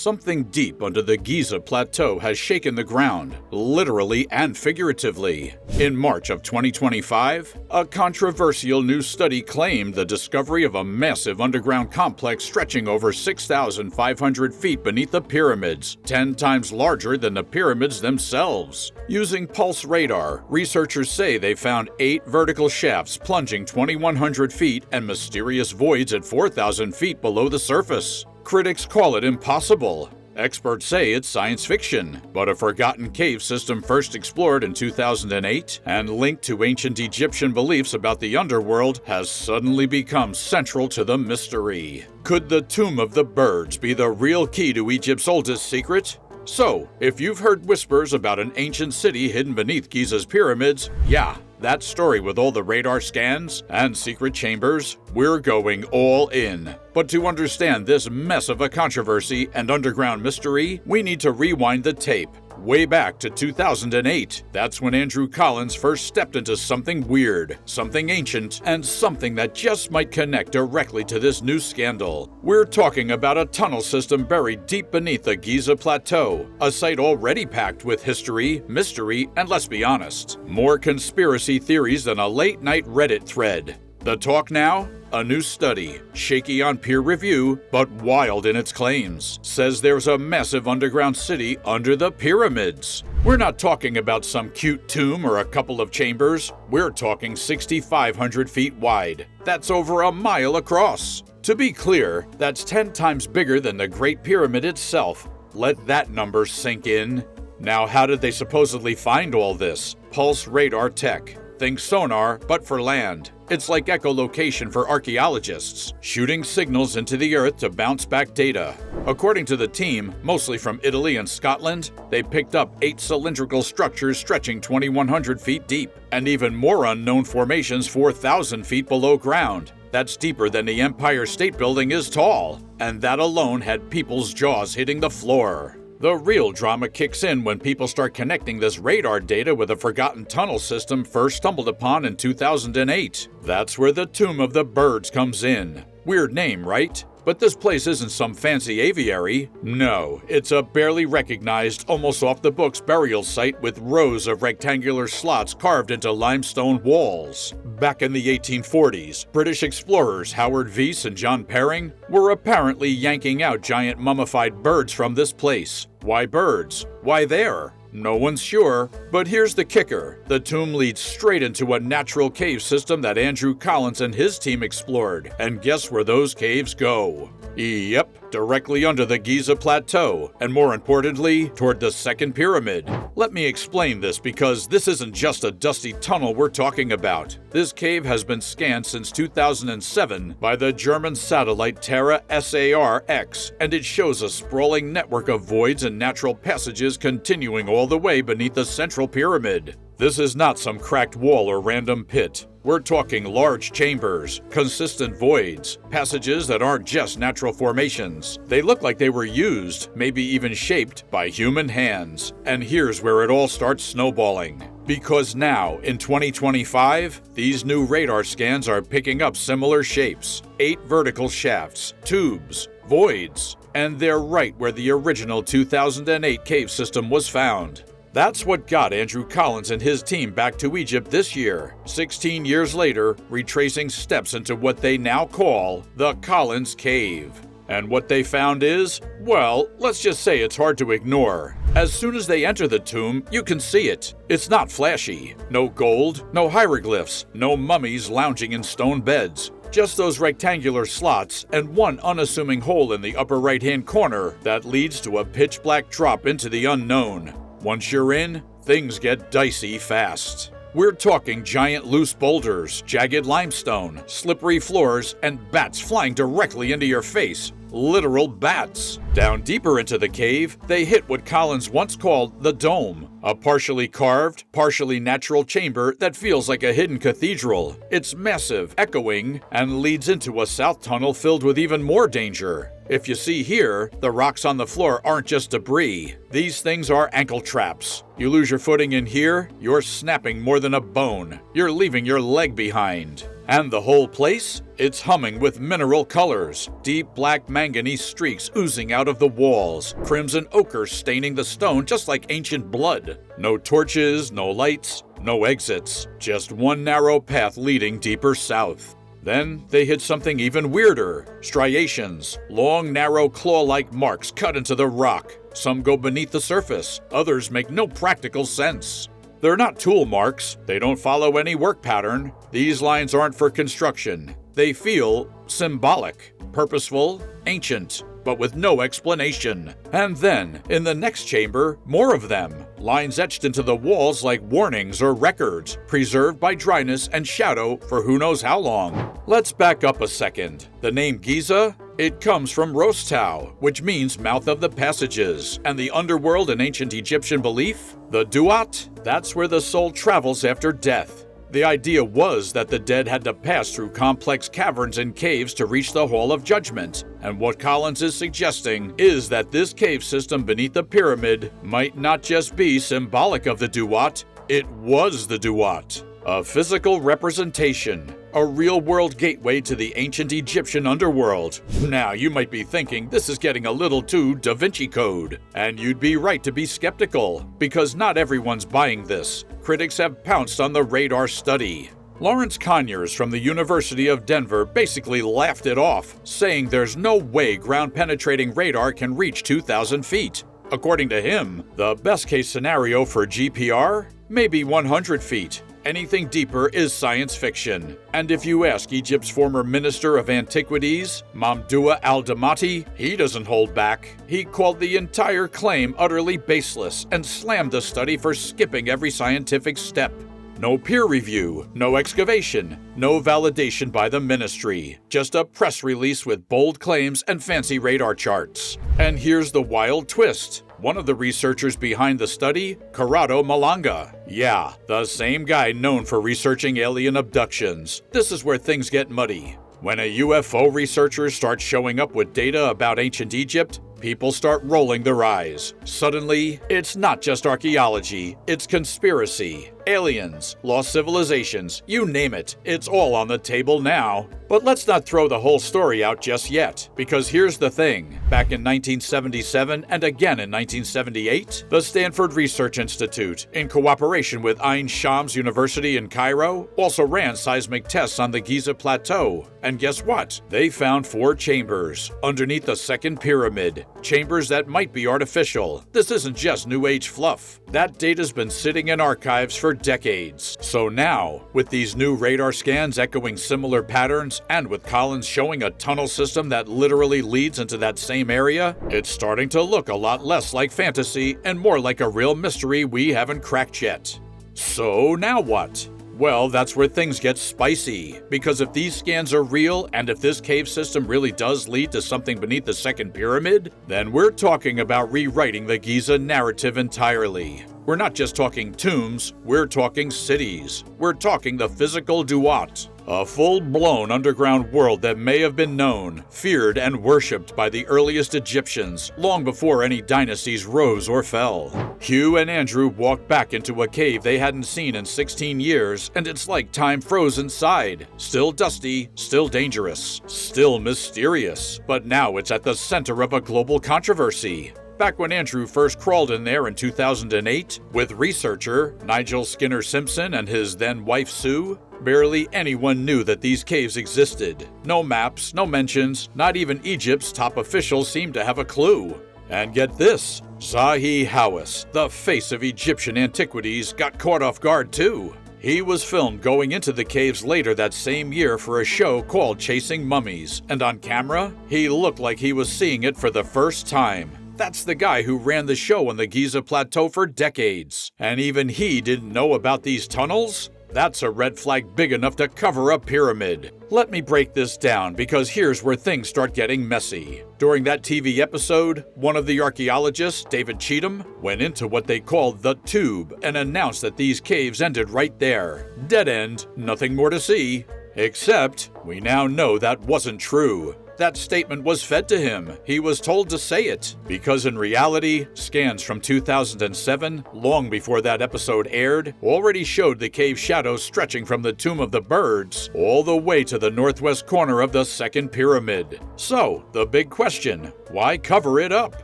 Something deep under the Giza plateau has shaken the ground, literally and figuratively. In March of 2025, a controversial new study claimed the discovery of a massive underground complex stretching over 6,500 feet beneath the pyramids, 10 times larger than the pyramids themselves. Using pulse radar, researchers say they found 8 vertical shafts plunging 2,100 feet and mysterious voids at 4,000 feet below the surface. Critics call it impossible. Experts say it's science fiction, but a forgotten cave system first explored in 2008 and linked to ancient Egyptian beliefs about the underworld has suddenly become central to the mystery. Could the Tomb of the Birds be the real key to Egypt's oldest secret? So, if you've heard whispers about an ancient city hidden beneath Giza's pyramids, yeah, that story with all the radar scans and secret chambers, we're going all in. But to understand this mess of a controversy and underground mystery, we need to rewind the tape. Way back to 2008. That's when Andrew Collins first stepped into something weird, something ancient, and something that just might connect directly to this new scandal. We're talking about a tunnel system buried deep beneath the Giza Plateau, a site already packed with history, mystery, and let's be honest, more conspiracy theories than a late-night Reddit thread. The talk now? A new study, shaky on peer review, but wild in its claims, says there's a massive underground city under the pyramids. We're not talking about some cute tomb or a couple of chambers. We're talking 6,500 feet wide. That's over a mile across. To be clear, that's 10 times bigger than the Great Pyramid itself. Let that number sink in. Now, how did they supposedly find all this? Pulse radar tech. Think sonar, but for land. It's like echolocation for archaeologists, shooting signals into the earth to bounce back data. According to the team, mostly from Italy and Scotland, they picked up 8 cylindrical structures stretching 2,100 feet deep, and even more unknown formations 4,000 feet below ground. That's deeper than the Empire State Building is tall, and that alone had people's jaws hitting the floor. The real drama kicks in when people start connecting this radar data with a forgotten tunnel system first stumbled upon in 2008. That's where the Tomb of the Birds comes in. Weird name, right? But this place isn't some fancy aviary. No, it's a barely recognized, almost off-the-books burial site with rows of rectangular slots carved into limestone walls. Back in the 1840s, British explorers Howard Vyse and John Perring were apparently yanking out giant mummified birds from this place. Why birds? Why there? No one's sure, but here's the kicker. The tomb leads straight into a natural cave system that Andrew Collins and his team explored. And guess where those caves go? Yep, directly under the Giza Plateau, and more importantly, toward the second pyramid. Let me explain this because this isn't just a dusty tunnel we're talking about. This cave has been scanned since 2007 by the German satellite Terra SAR-X, and it shows a sprawling network of voids and natural passages continuing all the way beneath the central pyramid. This is not some cracked wall or random pit. We're talking large chambers, consistent voids, passages that aren't just natural formations. They look like they were used, maybe even shaped, by human hands. And here's where it all starts snowballing. Because now, in 2025, these new radar scans are picking up similar shapes. 8 vertical shafts, tubes, voids, and they're right where the original 2008 cave system was found. That's what got Andrew Collins and his team back to Egypt this year, 16 years later, retracing steps into what they now call the Collins Cave. And what they found is, well, let's just say it's hard to ignore. As soon as they enter the tomb, you can see it. It's not flashy. No gold, no hieroglyphs, no mummies lounging in stone beds. Just those rectangular slots and one unassuming hole in the upper right-hand corner that leads to a pitch-black drop into the unknown. Once you're in, things get dicey fast. We're talking giant loose boulders, jagged limestone, slippery floors, and bats flying directly into your face. Literal bats. Down deeper into the cave, they hit what Collins once called the dome, A partially carved, partially natural chamber that feels like a hidden cathedral. It's massive, echoing, and leads into a south tunnel filled with even more danger. If you see here, the rocks on the floor aren't just debris. These things are ankle traps. You lose your footing in here, you're snapping more than a bone. You're leaving your leg behind. And the whole place? It's humming with mineral colors. Deep black manganese streaks oozing out of the walls. Crimson ochre staining the stone just like ancient blood. No torches, no lights, no exits. Just one narrow path leading deeper south. Then they hit something even weirder. Striations, long, narrow, claw-like marks cut into the rock. Some go beneath the surface, others make no practical sense. They're not tool marks, they don't follow any work pattern. These lines aren't for construction. They feel symbolic, purposeful, ancient, but with no explanation. And then, in the next chamber, more of them. Lines etched into the walls like warnings or records, preserved by dryness and shadow for who knows how long. Let's back up a second. The name Giza? It comes from Rostau, which means mouth of the passages, and the underworld in ancient Egyptian belief? The Duat? That's where the soul travels after death. The idea was that the dead had to pass through complex caverns and caves to reach the Hall of Judgment, and what Collins is suggesting is that this cave system beneath the pyramid might not just be symbolic of the Duat, it was the Duat. A physical representation, a real-world gateway to the ancient Egyptian underworld. Now, you might be thinking this is getting a little too Da Vinci Code, and you'd be right to be skeptical, because not everyone's buying this. Critics have pounced on the radar study. Lawrence Conyers from the University of Denver basically laughed it off, saying there's no way ground-penetrating radar can reach 2,000 feet. According to him, the best-case scenario for GPR? Maybe 100 feet. Anything deeper is science fiction. And if you ask Egypt's former Minister of Antiquities, Mamdouh al-Damati, he doesn't hold back. He called the entire claim utterly baseless and slammed the study for skipping every scientific step. No peer review, no excavation, no validation by the ministry. Just a press release with bold claims and fancy radar charts. And here's the wild twist. One of the researchers behind the study, Corrado Malanga. Yeah, the same guy known for researching alien abductions. This is where things get muddy. When a UFO researcher starts showing up with data about ancient Egypt, people start rolling their eyes. Suddenly, it's not just archaeology, it's conspiracy. Aliens, lost civilizations, you name it, it's all on the table now. But let's not throw the whole story out just yet, because here's the thing. Back in 1977 and again in 1978, the Stanford Research Institute, in cooperation with Ain Shams University in Cairo, also ran seismic tests on the Giza Plateau. And guess what? They found 4 chambers underneath the second pyramid. Chambers that might be artificial. This isn't just New Age fluff. That data's been sitting in archives for decades. So now, with these new radar scans echoing similar patterns, and with Collins showing a tunnel system that literally leads into that same area, it's starting to look a lot less like fantasy and more like a real mystery we haven't cracked yet. So now what? Well, that's where things get spicy, because if these scans are real, and if this cave system really does lead to something beneath the second pyramid, then we're talking about rewriting the Giza narrative entirely. We're not just talking tombs, we're talking cities. We're talking the physical Duat. A full-blown underground world that may have been known, feared, and worshipped by the earliest Egyptians long before any dynasties rose or fell. Hugh and Andrew walked back into a cave they hadn't seen in 16 years, and it's like time froze inside. Still dusty, still dangerous, still mysterious, but now it's at the center of a global controversy. Back when Andrew first crawled in there in 2008, with researcher Nigel Skinner Simpson and his then-wife Sue, barely anyone knew that these caves existed. No maps, no mentions, not even Egypt's top officials seemed to have a clue. And get this, Zahi Hawass, the face of Egyptian antiquities, got caught off guard too. He was filmed going into the caves later that same year for a show called Chasing Mummies, and on camera, he looked like he was seeing it for the first time. That's the guy who ran the show on the Giza Plateau for decades. And even he didn't know about these tunnels? That's a red flag big enough to cover a pyramid. Let me break this down, because here's where things start getting messy. During that TV episode, one of the archaeologists, David Cheatham, went into what they called the tube and announced that these caves ended right there. Dead end, nothing more to see. Except, we now know that wasn't true. That statement was fed to him. He was told to say it. Because in reality, scans from 2007, long before that episode aired, already showed the cave shadows stretching from the Tomb of the Birds all the way to the northwest corner of the second pyramid. So, the big question, why cover it up?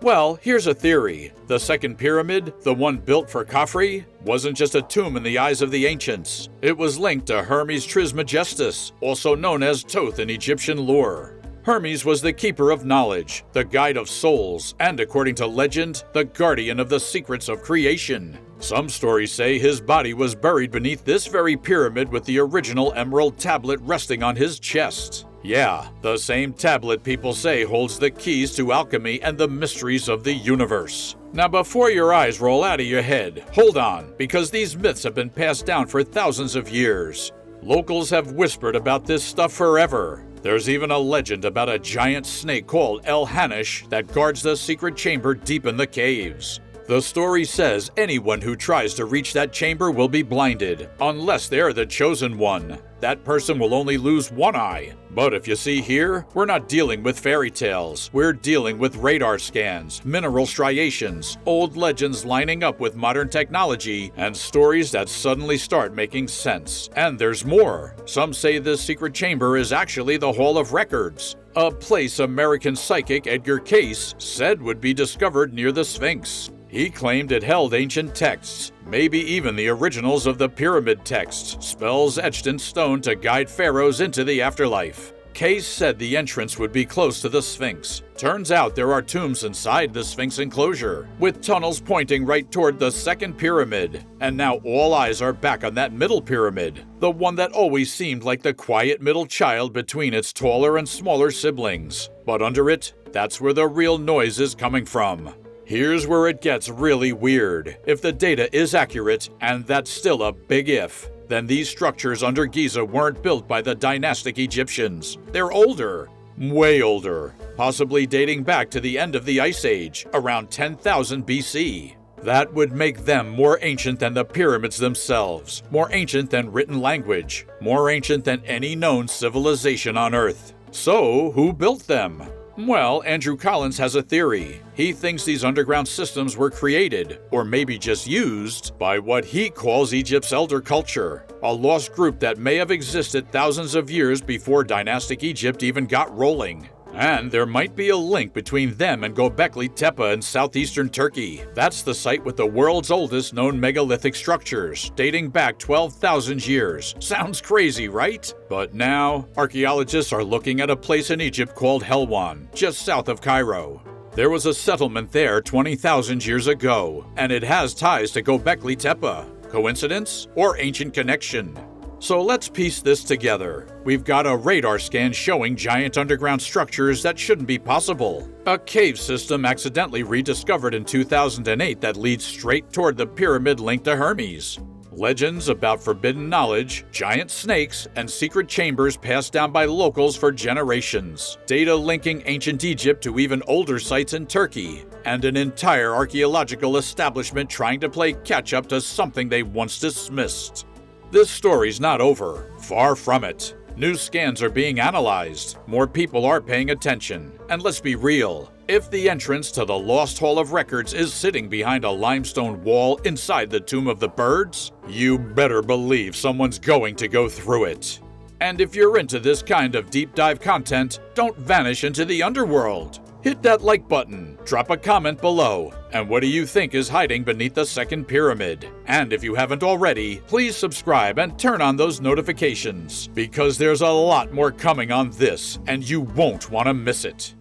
Well, here's a theory. The second pyramid, the one built for Khafre, wasn't just a tomb in the eyes of the ancients. It was linked to Hermes Trismegistus, also known as Thoth in Egyptian lore. Hermes was the keeper of knowledge, the guide of souls, and according to legend, the guardian of the secrets of creation. Some stories say his body was buried beneath this very pyramid with the original emerald tablet resting on his chest. Yeah, the same tablet people say holds the keys to alchemy and the mysteries of the universe. Now before your eyes roll out of your head, hold on, because these myths have been passed down for thousands of years. Locals have whispered about this stuff forever. There's even a legend about a giant snake called El Hanish that guards the secret chamber deep in the caves. The story says anyone who tries to reach that chamber will be blinded, unless they're the chosen one. That person will only lose one eye. But if you see here, we're not dealing with fairy tales. We're dealing with radar scans, mineral striations, old legends lining up with modern technology, and stories that suddenly start making sense. And there's more. Some say this secret chamber is actually the Hall of Records, a place American psychic Edgar Cayce said would be discovered near the Sphinx. He claimed it held ancient texts, maybe even the originals of the pyramid texts, spells etched in stone to guide pharaohs into the afterlife. Cayce said the entrance would be close to the Sphinx. Turns out there are tombs inside the Sphinx enclosure, with tunnels pointing right toward the second pyramid. And now all eyes are back on that middle pyramid, the one that always seemed like the quiet middle child between its taller and smaller siblings. But under it, that's where the real noise is coming from. Here's where it gets really weird. If the data is accurate, and that's still a big if, then these structures under Giza weren't built by the dynastic Egyptians. They're older, way older, possibly dating back to the end of the Ice Age, around 10,000 BC. That would make them more ancient than the pyramids themselves, more ancient than written language, more ancient than any known civilization on Earth. So, who built them? Well, Andrew Collins has a theory. He thinks these underground systems were created, or maybe just used, by what he calls Egypt's elder culture, a lost group that may have existed thousands of years before dynastic Egypt even got rolling. And there might be a link between them and Göbekli Tepe in southeastern Turkey. That's the site with the world's oldest known megalithic structures, dating back 12,000 years. Sounds crazy, right? But now, archaeologists are looking at a place in Egypt called Helwan, just south of Cairo. There was a settlement there 20,000 years ago, and it has ties to Göbekli Tepe. Coincidence or ancient connection? So let's piece this together. We've got a radar scan showing giant underground structures that shouldn't be possible. A cave system accidentally rediscovered in 2008 that leads straight toward the pyramid linked to Hermes. Legends about forbidden knowledge, giant snakes, and secret chambers passed down by locals for generations. Data linking ancient Egypt to even older sites in Turkey. And an entire archaeological establishment trying to play catch-up to something they once dismissed. This story's not over. Far from it. New scans are being analyzed. More people are paying attention. And let's be real. If the entrance to the Lost Hall of Records is sitting behind a limestone wall inside the Tomb of the Birds, you better believe someone's going to go through it. And if you're into this kind of deep dive content, don't vanish into the underworld. Hit that like button, drop a comment below, and what do you think is hiding beneath the second pyramid? And if you haven't already, please subscribe and turn on those notifications, because there's a lot more coming on this, and you won't want to miss it.